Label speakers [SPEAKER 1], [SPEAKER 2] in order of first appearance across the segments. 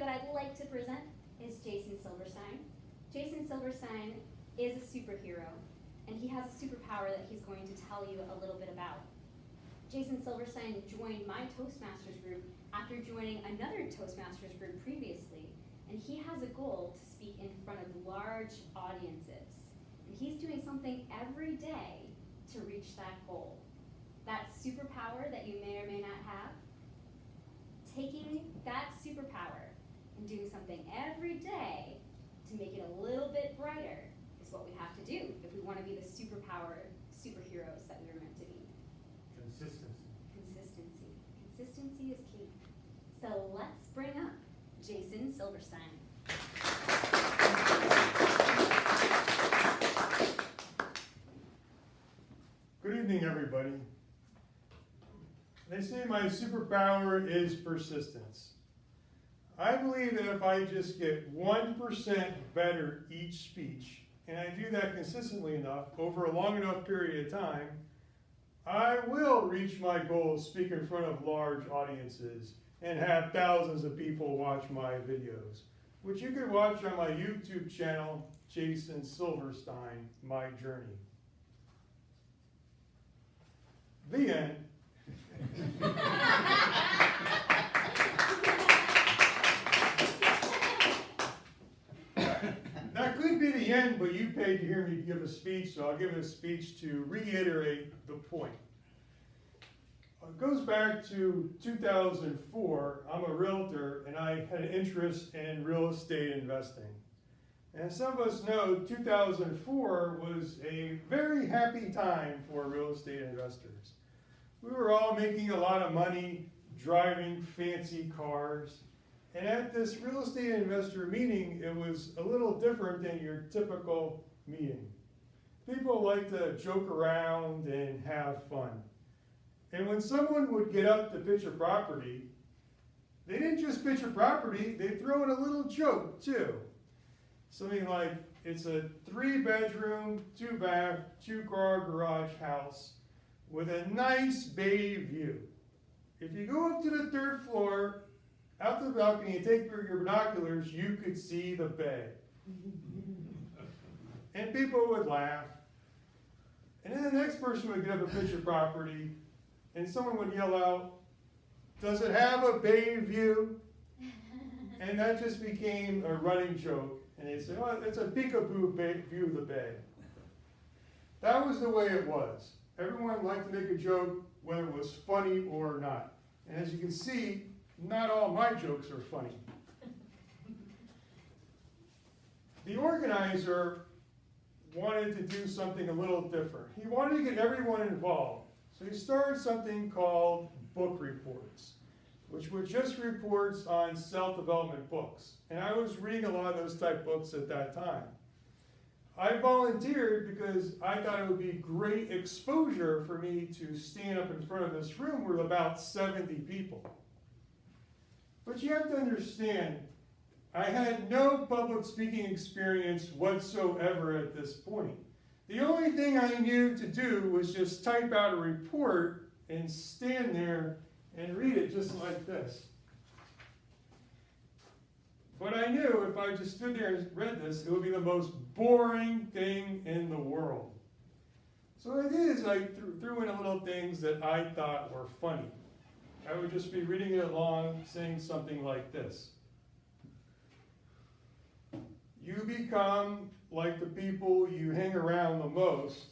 [SPEAKER 1] that I'd like to present is Jason Silverstein. Jason Silverstein is a superhero, and he has a superpower that he's going to tell you a little bit about. Jason Silverstein joined my Toastmasters group after joining another Toastmasters group previously, and he has a goal to speak in front of large audiences. And he's doing something every day to reach that goal. That superpower that you may or may not have, taking that superpower and doing something every day to make it a little bit brighter is what we have to do if we want to be the superheroes that we were meant to be. Consistency. Consistency is key. So let's bring up Jason Silverstein.
[SPEAKER 2] Good evening, everybody. They say my superpower is persistence. I believe that if I just get 1% better each speech, and I do that consistently enough over a long enough period of time, I will reach my goal of speaking in front of large audiences and have thousands of people watch my videos, which you can watch on my YouTube channel, Jason Silverstein, My Journey. The end. That could be the end, but you paid to hear me give a speech, so I'll give a speech to reiterate the point. It goes back to 2004. I'm a realtor, and I had an interest in real estate investing. And some of us know 2004 was a very happy time for real estate investors. We were all making a lot of money, driving fancy cars. And at this real estate investor meeting, it was a little different than your typical meeting. People like to joke around and have fun. And when someone would get up to pitch a property, they didn't just pitch a property, they'd throw in a little joke too. Something like, it's a 3-bedroom, 2-bath, 2-car garage house with a nice bay view. If you go up to the 3rd floor, out the balcony and take your binoculars, you could see the bay. And people would laugh. And then the next person would get up and pitch a property, and someone would yell out, "Does it have a bay view?" And that just became a running joke. And they'd say, "Oh, it's a peekaboo view of the bay." That was the way it was. Everyone liked to make a joke, whether it was funny or not. And as you can see, not all my jokes are funny. The organizer wanted to do something a little different. He wanted to get everyone involved. So he started something called book reports, which were just reports on self-development books. And I was reading a lot of those type books at that time. I volunteered because I thought it would be great exposure for me to stand up in front of this room with about 70 people. But you have to understand, I had no public speaking experience whatsoever at this point. The only thing I knew to do was just type out a report and stand there and read it just like this. But I knew if I just stood there and read this, it would be the most boring thing in the world. So what I did is I threw in a little things that I thought were funny. I would just be reading it along, saying something like this. You become like the people you hang around the most,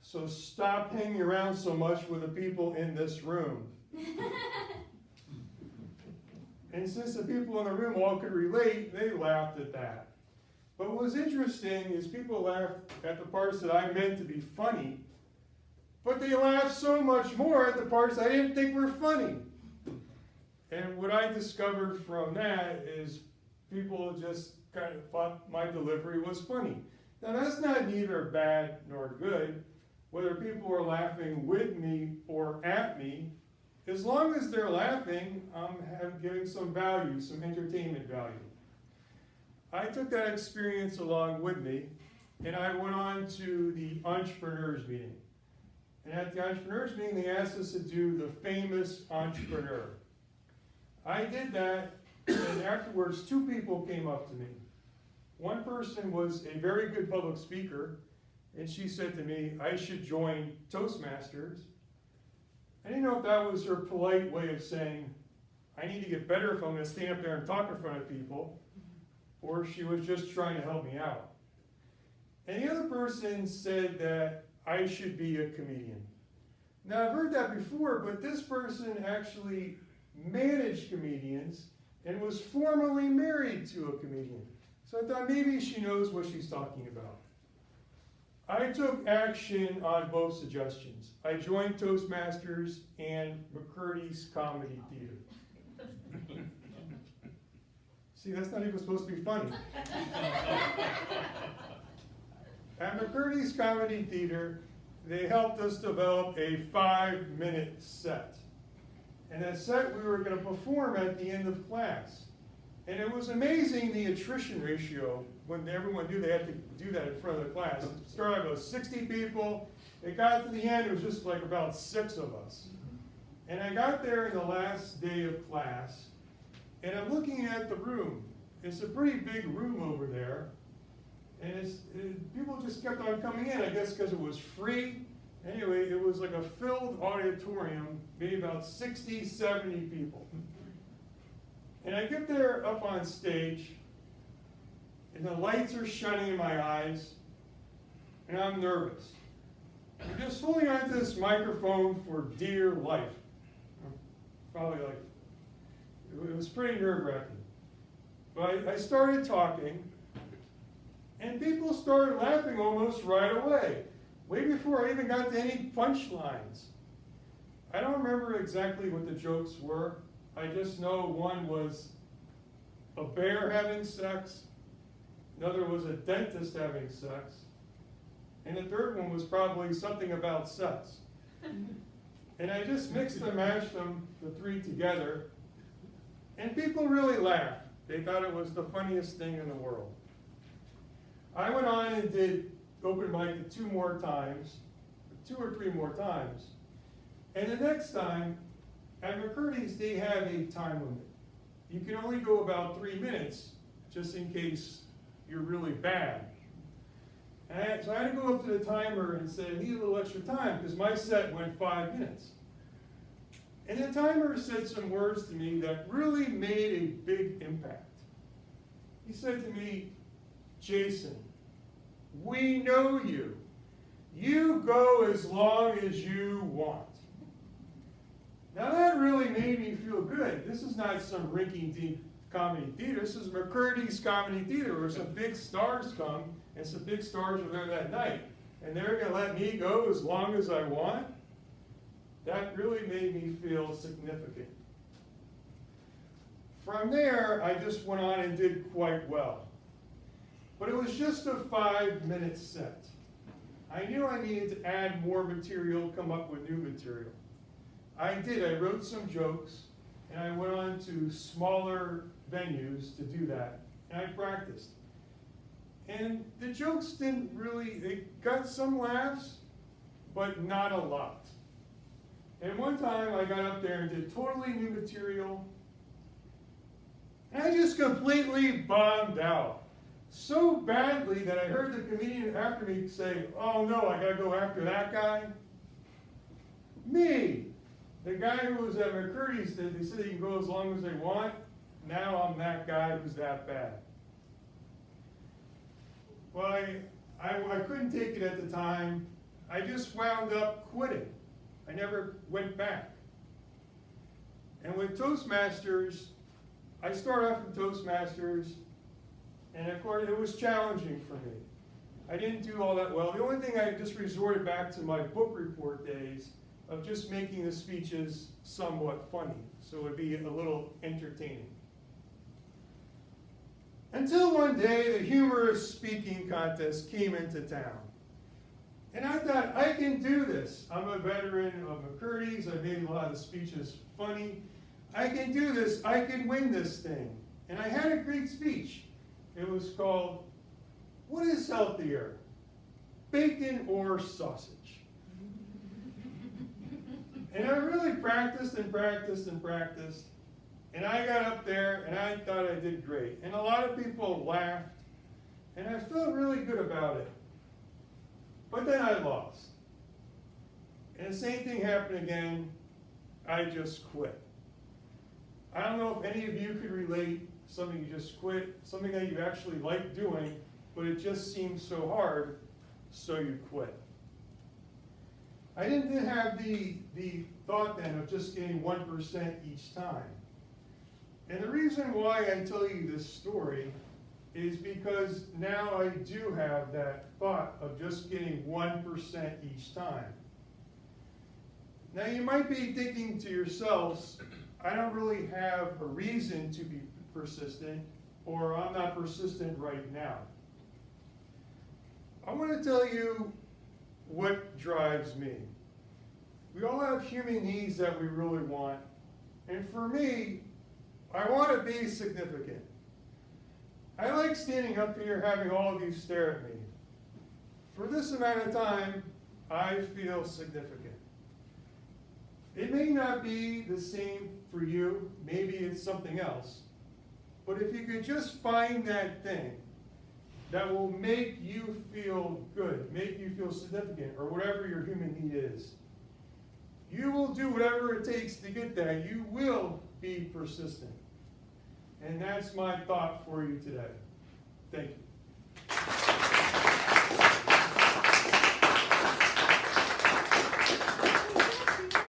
[SPEAKER 2] so stop hanging around so much with the people in this room. And since the people in the room all could relate, they laughed at that. But what was interesting is people laughed at the parts that I meant to be funny, but they laughed so much more at the parts I didn't think were funny. And what I discovered from that is people just kind of thought my delivery was funny. Now that's not neither bad nor good, whether people are laughing with me or at me. As long as they're laughing, I'm giving some value, some entertainment value. I took that experience along with me, and I went on to the entrepreneurs meeting. And at the entrepreneurs meeting, they asked us to do the famous entrepreneur. I did that, And afterwards, two people came up to me. One person was a very good public speaker, and she said to me, I should join Toastmasters. I didn't know if that was her polite way of saying, I need to get better if I'm going to stand up there and talk in front of people, or she was just trying to help me out. And the other person said that I should be a comedian. Now, I've heard that before, but this person actually managed comedians and was formerly married to a comedian. So I thought maybe she knows what she's talking about. I took action on both suggestions. I joined Toastmasters and McCurdy's Comedy Theater. See, that's not even supposed to be funny. At McCurdy's Comedy Theater, they helped us develop a 5-minute set. And that set we were going to perform at the end of class. And it was amazing the attrition ratio when everyone knew they had to do that in front of the class. It started out with 60 people. It got to the end, it was just like about 6 of us. And I got there in the last day of class, and I'm looking at the room. It's a pretty big room over there. And people just kept on coming in, I guess because it was free. Anyway, it was like a filled auditorium, maybe about 60, 70 people. And I get there up on stage, and the lights are shining in my eyes, and I'm nervous. I'm just holding onto this microphone for dear life. Probably like, it was pretty nerve-wracking. But I started talking, and people started laughing almost right away, way before I even got to any punchlines. I don't remember exactly what the jokes were. I just know one was a bear having sex, another was a dentist having sex, and the third one was probably something about sex. And I just mixed and matched them, the 3 together, and people really laughed. They thought it was the funniest thing in the world. I went on and did open mic 2 more times, 2 or 3 more times, and the next time, at McCurdy's, they have a time limit. You can only go about 3 minutes, just in case you're really bad. So I had to go up to the timer and say, I need a little extra time, because my set went 5 minutes. And the timer said some words to me that really made a big impact. He said to me, Jason, we know you. You go as long as you want. Now that really made me feel good. This is not some rinky-dink comedy theater. This is McCurdy's Comedy Theater, where some big stars come, and some big stars were there that night. And they're going to let me go as long as I want? That really made me feel significant. From there, I just went on and did quite well. But it was just a 5-minute set. I knew I needed to add more material, come up with new material. I did. I wrote some jokes, and I went on to smaller venues to do that, and I practiced. And the jokes didn't really, they got some laughs, but not a lot. And one time I got up there and did totally new material, and I just completely bombed out. So badly that I heard the comedian after me say, oh no, I gotta go after that guy. Me, the guy who was at McCurdy's, they said they can go as long as they want. Now I'm that guy who's that bad. Well, I couldn't take it at the time. I just wound up quitting. I never went back. And with Toastmasters, I started off in Toastmasters, and of course it was challenging for me. I didn't do all that well. The only thing I just resorted back to my book report days of just making the speeches somewhat funny, so it would be a little entertaining. Until one day, the humorous speaking contest came into town. And I thought, I can do this. I'm a veteran of McCurdy's. I've made a lot of the speeches funny. I can do this. I can win this thing. And I had a great speech. It was called, What is Healthier, Bacon or Sausage? And I really practiced and practiced and practiced. And I got up there and I thought I did great. And a lot of people laughed, and I felt really good about it. But then I lost. And the same thing happened again. I just quit. I don't know if any of you could relate something you just quit, something that you actually like doing, but it just seems so hard, so you quit. I didn't have the thought then of just getting 1% each time. And the reason why I tell you this story is because now I do have that thought of just getting 1% each time. Now you might be thinking to yourselves, I don't really have a reason to be persistent, or I'm not persistent right now. I want to tell you what drives me. We all have human needs that we really want, and for me, I want to be significant. I like standing up here having all of you stare at me. For this amount of time, I feel significant. It may not be the same for you, maybe it's something else, but if you could just find that thing that will make you feel good, make you feel significant, or whatever your human need is, you will do whatever it takes to get that. You will be persistent. And that's my thought for you today. Thank you.